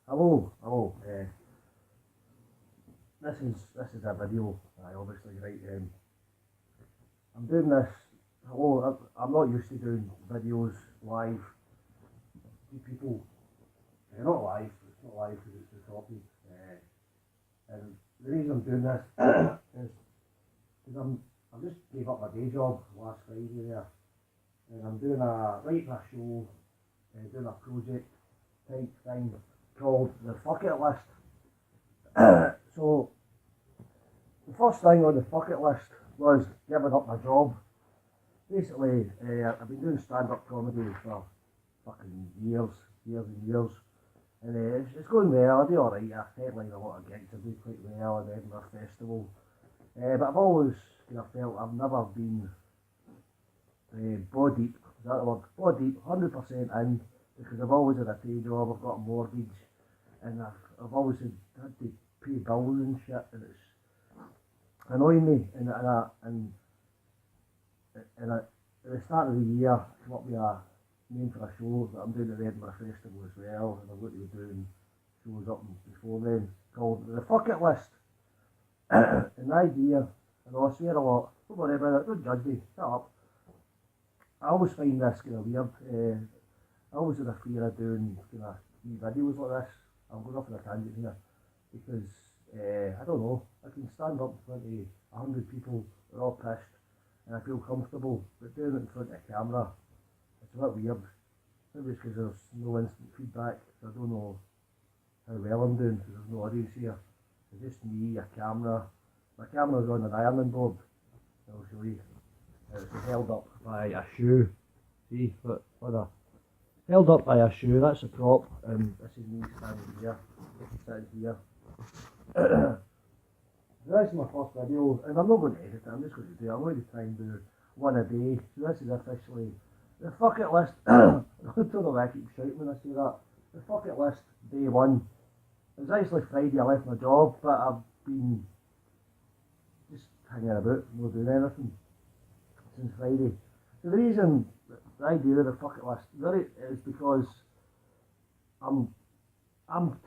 Hello, hello. This is a video. I obviously right. I'm doing this. Hello, I'm not used to doing videos live to people. Not live. It's not live because it's recorded. And the reason I'm doing this is because I just gave up my day job last Friday there, and I'm doing writing a show, doing a project type thing called the Fuck It List. So the first thing on the bucket list was giving up my job. Basically, I've been doing stand-up comedy for fucking years and years. And it's going well, I do alright, I headline a lot of gigs, I do quite well at the Edinburgh Festival. But I've always kind of felt I've never been body deep, is that the word? Body deep, 100% in, because I've always had a day job, I've got a mortgage, and I've always had to pay bills and shit, and it's annoying me. And at the start of the year, I came up with a name for a show that I'm doing at the Edinburgh Festival as well, and I'm going to be doing shows up before then, called the Fuck It List. And the idea, and I swear a lot, don't worry about it, don't judge me, shut up. I always find this kind of weird. I always had a fear of doing kind of videos like this. I'm going off on a tangent here, because I don't know, I can stand up in front of 100 people, they're all pissed, and I feel comfortable, but doing it in front of a camera, it's a bit weird. Maybe it's because there's no instant feedback, so I don't know how well I'm doing, because there's no audience here. It's just me, a camera. My camera's on an ironing board, I'll show you. It's held up by a shoe. See, what held up by a shoe, that's a prop, and this is me standing here, sitting here. This is my first video, and I'm not going to edit it, I'm just going to do it. I'm going to try and do one a day. So this is officially the Fuck It List. I don't know why I keep shouting when I say that. The Fuck It List, day one. It was actually Friday I left my job, but I've been just hanging about, not doing anything since Friday. So the reason, the idea of the Fuck It List really is because I'm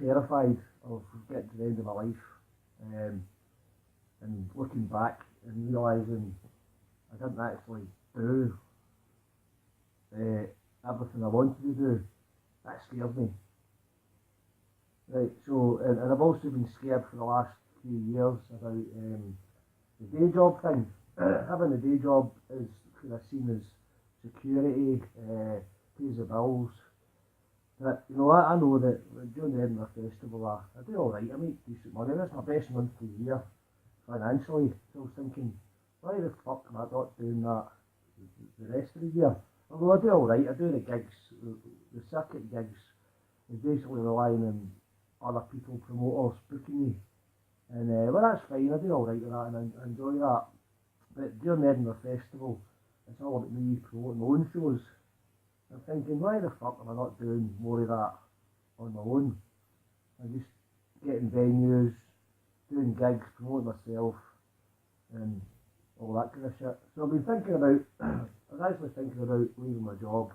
terrified of getting to the end of my life, and looking back and realising I didn't actually do everything I wanted to do. That scares me. Right, so, and I've also been scared for the last few years about the day job thing. Having a day job is kind of seen as security, pays the bills. But, you know, I know that during the Edinburgh Festival, I do alright, I make decent money. That's my best month of the year, financially. So I was thinking, why the fuck am I not doing that the rest of the year? Although I do alright, I do the gigs, the circuit gigs is basically relying on other people, promoters, booking me. And, well, that's fine, I do alright with that, and I enjoy that. But during the Edinburgh Festival, it's all about me promoting my own shows. I'm thinking, why the fuck am I not doing more of that on my own? I'm just getting venues, doing gigs, promoting myself, and all that kind of shit. So I've been thinking about, I was actually thinking about leaving my job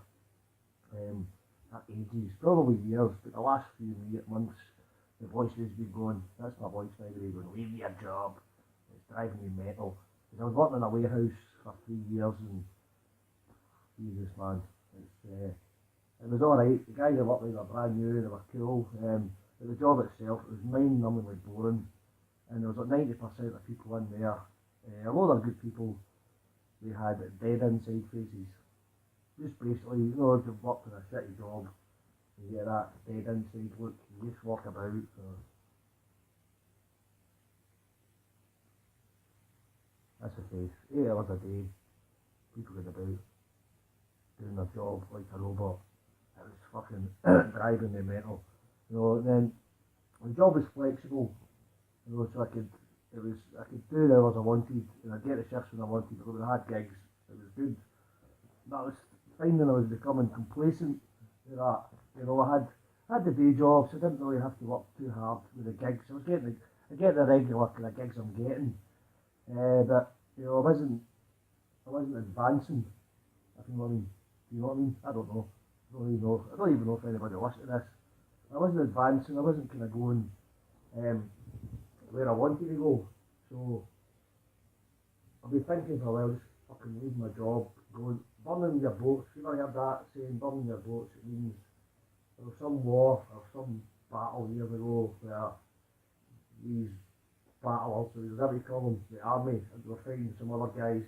at ages, probably years, but the last few months, the voice has been going, that's my voice now, going, leave your job. It's driving me mental. Because I was working in a warehouse for 3 years, and Jesus man, it was alright. The guys I worked with were brand new, they were cool. But the job itself, it was mind-numbingly boring. And there was like 90% of people in there. A lot of good people, they had dead inside faces. Just basically, you know, if you've worked in a shitty job, you get that dead inside look, you just walk about. That's the face. 8 hours a day, people get about, doing their job like a robot. It was fucking driving me mental. You know, and then the job was flexible, you know, so I could do the hours I wanted, and I'd get the shifts when I wanted. But when I had gigs, it was good. But I was finding I was becoming complacent with that. You know, I had the day job, so I didn't really have to work too hard with the gigs. I was getting the regular kind of gigs I'm getting, but you know, I wasn't advancing. If you know what I mean. Do you know what I mean? I don't know. I don't even know if anybody listens to this I wasn't advancing, I wasn't kind of going where I wanted to go. So I've been thinking for a while, just fucking leaving my job, going, burning your boats. You ever heard that saying, burning your boats? It means there was some war or some battle years ago where these battle officers, whatever you call them, the army, were fighting some other guys.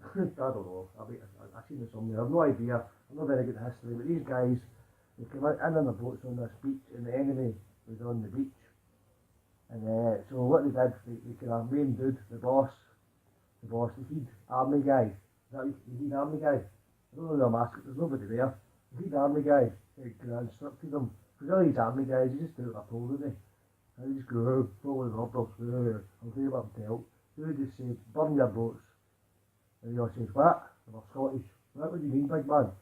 I don't know, I've seen it somewhere, I've no idea, I'm not very good at history, but these guys, they came out in on the boats on this beach and the enemy was on the beach. And so what they did, they kind of main dude, the boss, the head army guy. Is that the head army guy? I don't know who I'm asking, there's nobody there. The head army guy kind of instructed them. Because all these army guys, they just do what they're told, don't they? And they just go, oh, follow the orders, I'll tell you what I'm told. So they just said, burn your boats. And he all says, what? And we're Scottish. What do you mean, big man?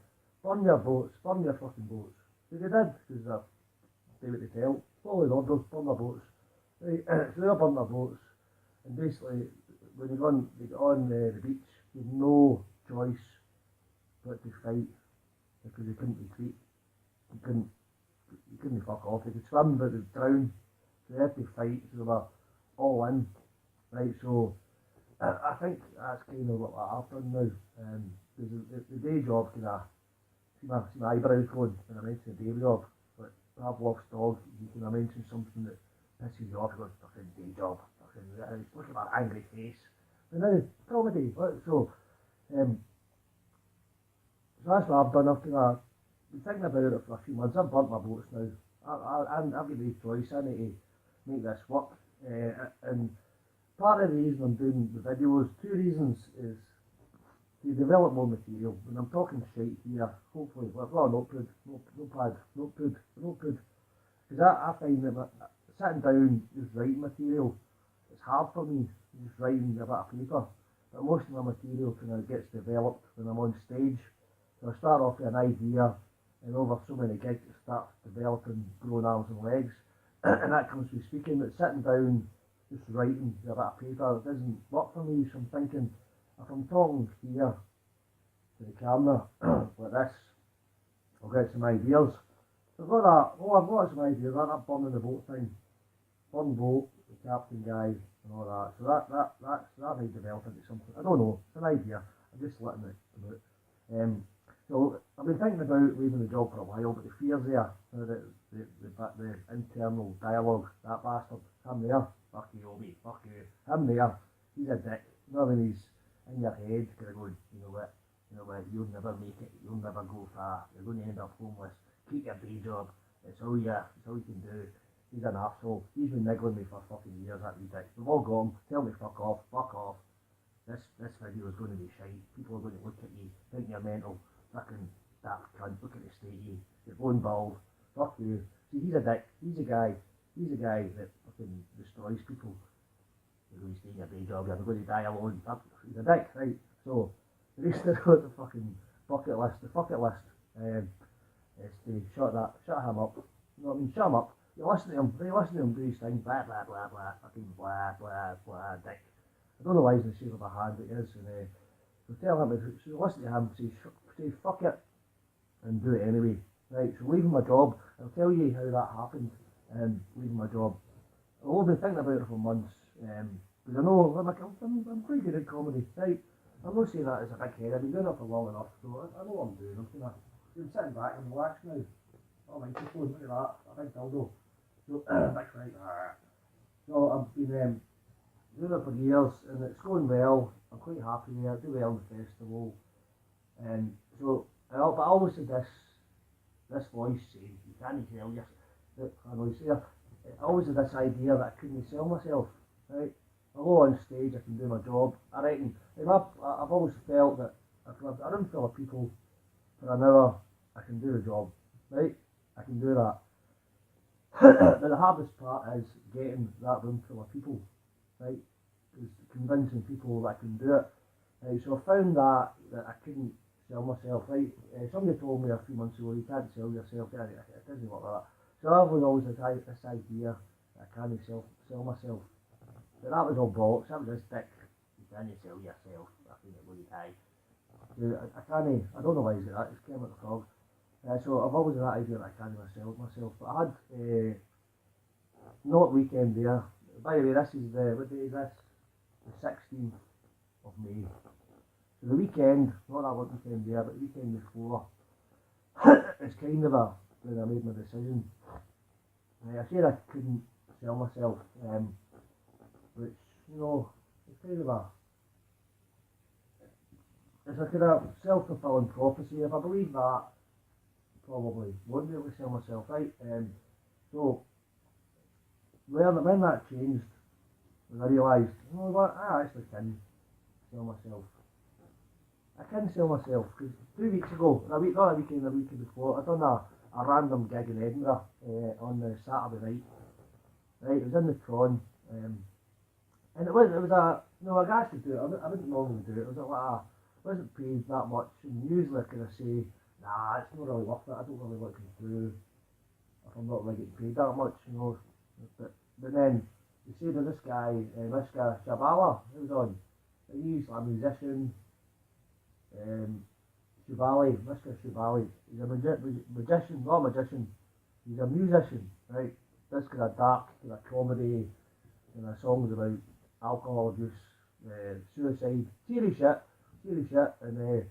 Burn your boats, burn your fucking boats. So they did, because they what they tell. Follow the orders, burn their boats. Right, so they all burned their boats. And basically, when they got on the beach, they had no choice but to fight, because they couldn't retreat. You couldn't fuck off. They could swim, but they'd drown. So they had to fight, so they were all in. Right, so I think that's kind of what I've done now. Because the day job kind of, see my eyebrows going when I mention the day job. But Pavlov's dog, you can mention something that pisses you off, he goes, fucking day job. Fucking, look at that angry face. But now, comedy. So that's what I've done. I've kind of been thinking about it for a few months. I've burnt my boats now. I've got no choice. I need to make this work. And part of the reason I'm doing the videos, two reasons, is to develop more material. When I'm talking shite here, hopefully, well, notepad, notepad. Because I find that sitting down, just writing material, it's hard for me, just writing a bit of paper. But most of my material kind of gets developed when I'm on stage. So I start off with an idea, and over so many gigs it starts developing, growing arms and legs. And that comes through speaking, but sitting down, just writing a bit of paper, it doesn't work for me. So I'm thinking, if I'm talking here to the camera, like this, I'll get some ideas. So I've got that, I've got some ideas, that burning the boat thing. Burn boat, the captain guy, and all that. So that might develop into something. I don't know, it's an idea. I'm just letting it about. So I've been thinking about leaving the job for a while, but the fear's there. The internal dialogue, that bastard, him there, fuck you, Obi, fuck you. Him there, he's a dick. You know when he's in your head, kind of going, you know what, you'll never make it, you'll never go far, you're going to end up homeless, keep your day job, it's all you can do. He's an arsehole, he's been niggling me for fucking years, that wee dick. We've all got him, tell me fuck off. This video is going to be shite, people are going to look at you, think you're mental, fucking daft cunt, look at the state of you, you're going bald, fuck you. See, he's a dick, he's a guy that fucking destroys people. You're going to stay in your day job, you're going to die alone, he's a dick, right? So, the rest of the fucking bucket list, is to shut him up, you know what I mean, shut him up. You listen to him do his thing, blah blah blah blah, fucking blah blah blah, dick. I don't know why he's in the shape of a hand, but he is, and so tell him, so listen to him, say fuck it, and do it anyway. Right, so leaving my job, I'll tell you how that happened, leaving my job. I've been thinking about it for months, because I know I'm quite good at comedy, right? I'm not saying that as a big head, I've been doing it for long enough, so I know what I'm doing. I'm sitting back and relaxed now. Oh, microphone, look at that, a big dildo. So, that's right. So I've been doing it for years, and it's going well. I'm quite happy there. I do well in the festival, and so but I always had this voice saying, "You can't sell yourself." I know you say I always had this idea that I couldn't sell myself. Right? Although on stage I can do my job, I reckon. I've always felt that if I've got a room full of people for an hour, I can do the job. Right? I can do that. But the hardest part is getting that room full of people, right? Is convincing people that I can do it. Right? So I found that I couldn't sell myself, right? Somebody told me a few months ago, you can't sell yourself, it doesn't work like that. So I've always had this idea that I can't sell myself. But that was all bollocks, that was this dick, you can't sell yourself, I think it would die. So I don't know why is it that, it's Kermit the Frog. So I've always had that idea that I can myself. But I had not weekend there. By the way, this is what day is this? The 16th of May. So the weekend, not that one weekend there, but the weekend before, it's kind of when I made my decision. I said I couldn't sell myself, which, it's kind of it's a kind of self-fulfilling prophecy. If I believe that, probably won't be able to sell myself, right? So when that changed, when I realised, you know what, I actually can sell myself. I can sell myself, because 2 weeks ago, not a weekend, the weekend before, I done a random gig in Edinburgh on the Saturday night. Right, it was in the Tron, and it was I got to do it. I wouldn't normally do it. It was I wasn't paid that much, and usually I kind of say, nah, it's not really worth it. I don't really want to do if I'm not really getting paid that much, But then you say to this guy, Mr. Shabala, who was on. He's a musician. Mr. Shubali, he's a magician, not a magician, he's a musician, right? This kind of dark, kind of comedy, songs about alcohol abuse, suicide, serious shit, and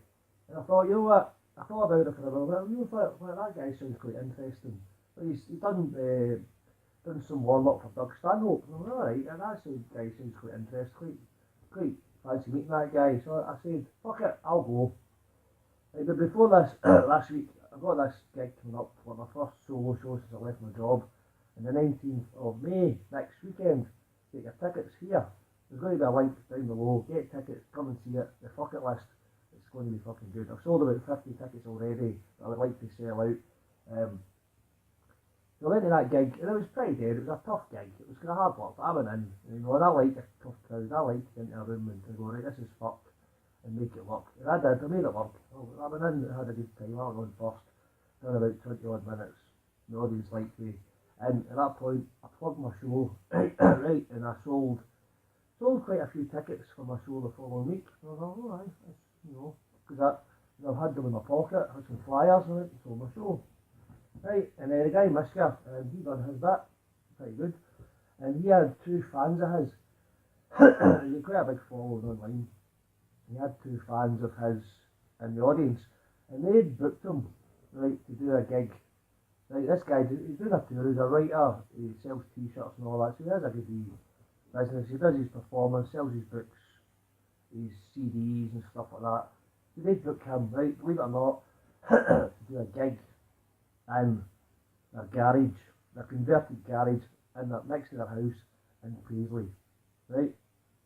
I thought, you know what, I thought about it for a little bit, well, that guy sounds quite interesting, but he's done some warm-up for Doug Stanhope, and I'm alright, and that guy sounds quite interesting, quite fancy meeting that guy, so I said, fuck it, I'll go. Right, but before this, last week, I got this gig coming up for my first solo show since I left my job, on the 19th of May, next weekend. Get your tickets here. There's going to be a link down below. Get tickets, come and see it. The fuck it list, it's going to be fucking good. I've sold about 50 tickets already, but I would like to sell out. So I went to that gig, and it was pretty dead. It was a tough gig. It was kind of hard work, but I went in, and I like a tough crowd. I like to get into a room and to go, right, this is fucked, and make it work. And I did, I made it work. I went in and had a good time. I went on first, done about 20 odd minutes. The audience liked me. And at that point, I plugged my show, right, and I sold quite a few tickets for my show the following week. And I thought, alright, because I've had them in my pocket, I had some flyers on it, and sold my show. Right, and the guy Miska, he done his bit, pretty good. And he had 2 fans of his. He had quite a big following online. He had 2 fans of his in the audience, and they'd booked him, right, to do a gig. Right, this guy, he's doing a tour, he's a writer, he sells t-shirts and all that, so he has a good business. He does his performance, sells his books, his CDs and stuff like that. So they book him, right, believe it or not, to do a gig in their garage, their converted garage, next to their house in Paisley, right,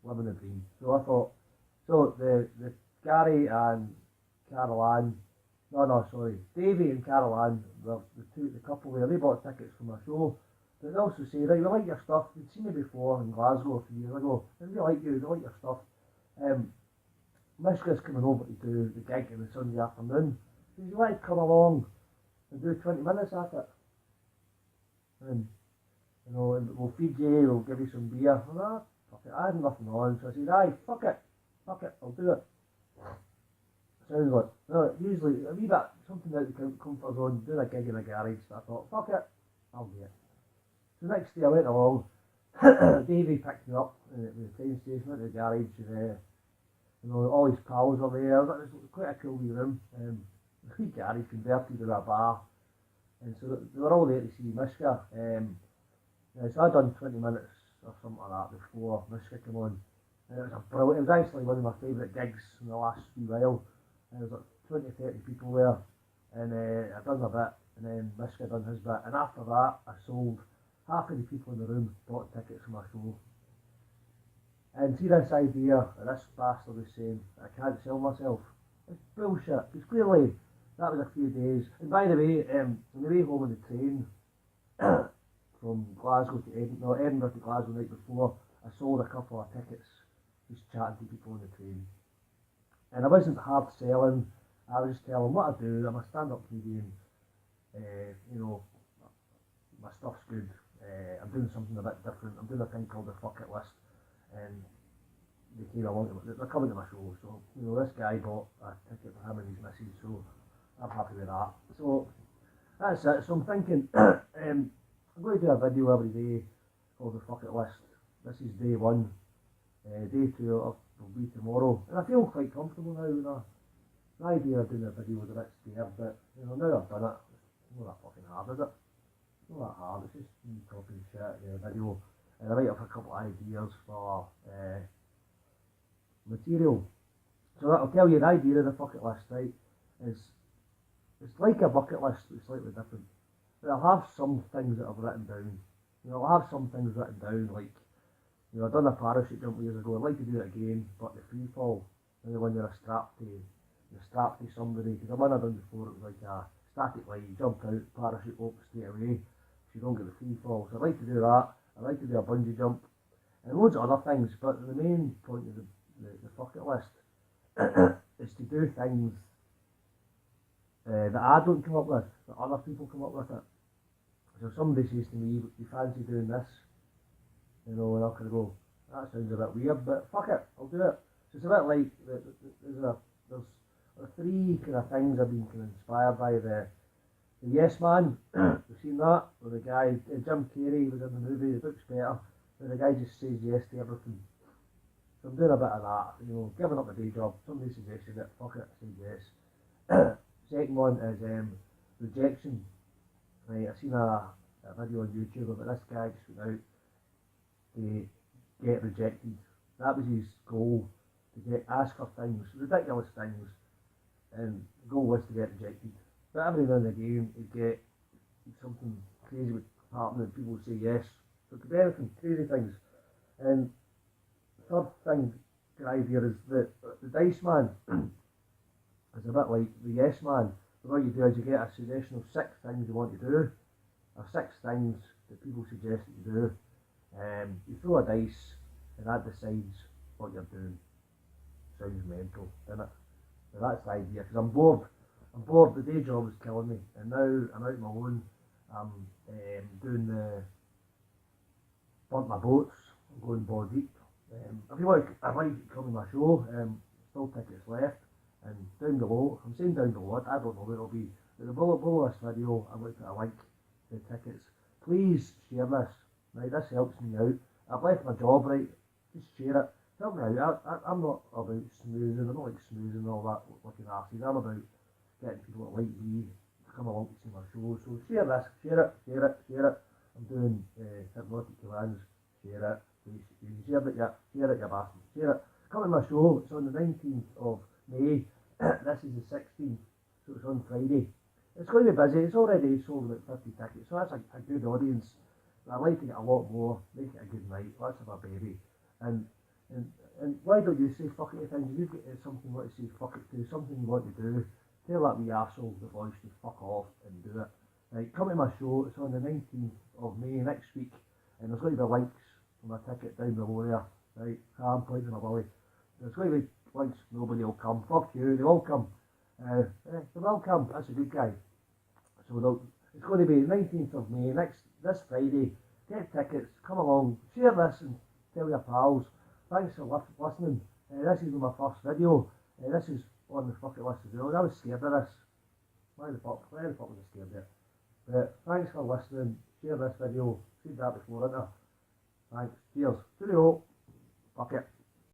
living the dream. So I thought, the Gary and Caroline, Davey and Caroline, the couple there, they bought tickets for my show. But they also say, right, we like your stuff. We'd seen you before in Glasgow a few years ago, and we like you, we like your stuff. Mishka's coming over to do the gig on the Sunday afternoon. So you want to come along and do 20 minutes at it? And, and we'll feed you, we'll give you some beer. Well, fuck it, I had nothing on, so I said, aye, fuck it, I'll do it. Sounds like, usually a wee bit, something out of the comfort zone, doing a gig in a garage, so I thought, fuck it, I'll do it. So next day I went along, Davey picked me up at the train station, at the garage, and all his pals were there. It was quite a cool wee room, the wee garage converted into a bar, and so they were all there to see Mishka. So I'd done 20 minutes or something like that before Mishka came on. And it was actually one of my favourite gigs in the last wee while. And there was like 20, 30 people there, and I done a bit, and then Mishka done his bit, and after that I sold half of the people in the room bought tickets for my show. And see this idea that this bastard was saying I can't sell myself, it's bullshit, because clearly that was a few days. And by the way, on the way home on the train from Glasgow to Edinburgh to Glasgow the night before, I sold a couple of tickets just chatting to people on the train. And I wasn't hard selling, I was just telling them what I do. I'm a stand-up comedian, my stuff's good, I'm doing something a bit different, I'm doing a thing called the Fuck It List, and they came along, they're coming to my show, so this guy bought a ticket for him and his missus, so I'm happy with that. So that's it. So I'm thinking, I'm going to do a video every day called the bucket list. This is day one. Day two will be tomorrow, and I feel quite comfortable now with that. The idea of doing a video was a bit scared, but now I've done it. It's not that fucking hard, is it? It's not that hard. It's just me talking shit in a video, and I might have a couple of ideas for material. So I'll tell you the idea of the bucket list, right? Is it's like a bucket list, but slightly different. But I'll have some things that I've written down. I'll have some things written down like. I've done a parachute jump years ago. I'd like to do it again, but the free fall, when you're strapped to somebody. Because the one I've done before, it was like a static line. You jump out, parachute up straight away, so you don't get the free fall. So I'd like to do that. I'd like to do a bungee jump, and loads of other things. But the main point of the bucket list is to do things that I don't come up with, that other people come up with it. So if somebody says to me, "You fancy doing this?" And I can go, that sounds a bit weird, but fuck it, I'll do it. So it's a bit like, there's three kind of things I've been kind of inspired by. The Yes Man, you've seen that? Where the guy, Jim Carrey was in the movie, The Book's Better, where the guy just says yes to everything. So I'm doing a bit of that, giving up my day job. Somebody suggested it, fuck it, I said yes. Second one is rejection. Right, I seen a video on YouTube about this guy just went out to get rejected. That was his goal, to ask for things, ridiculous things, and the goal was to get rejected. But every now and again, he'd get something crazy would happen and people would say yes. So it could be anything, crazy things. And the third thing to idea is that the Dice Man is a bit like the Yes Man. But what you do is you get a suggestion of 6 things you want to do, or 6 things that people suggest that you do. You throw a dice and that decides what you're doing. Sounds mental, doesn't it? But that's the idea, because I'm bored. The day job is killing me, and now I'm out on my own. I'm doing burnt my boats. I'm going ball deep. If you want, I'd like to come to my show. Still tickets left, and down below, I'm saying down below, I don't know where it'll be. But the below this video, I'm going to put a link to the tickets. Please share this. Right, this helps me out. I've left my job, right? Just share it. Help me out. I'm not about smoozing. I'm not like smoozing and all that looking asses. I'm about getting people that like me to come along to see my show. So share this. Share it. Share it. Share it. I'm doing hypnotic commands. Share it. Please. You shared it yet? Share it, you bastard. Share it. Come to my show. It's on the 19th of May. This is the 16th. So it's on Friday. It's going to be busy. It's already sold about 50 tickets. So that's a good audience. I'd like to get a lot more, make it a good night, let's have a baby. And why don't you say fuck it to things? You've got something you want to say fuck it to, something you want to do, tell that wee arsehole the voice to fuck off and do it. Right, come to my show, it's on the 19th of May next week, and there's going to be links for my ticket down below there. Right, I'm pointing my belly. There's going to be links, nobody will come, fuck you, they all come. They will come, that's a good guy. So it's going to be 19th of May, this Friday. Get tickets, come along, share this and tell your pals. Thanks for listening. This is my first video. This is on the bucket list as well. I was scared of this. Why the fuck was I scared of it? But thanks for listening. Share this video. Said that before, didn't I? Thanks. Cheers. Cheerio. Fuck it.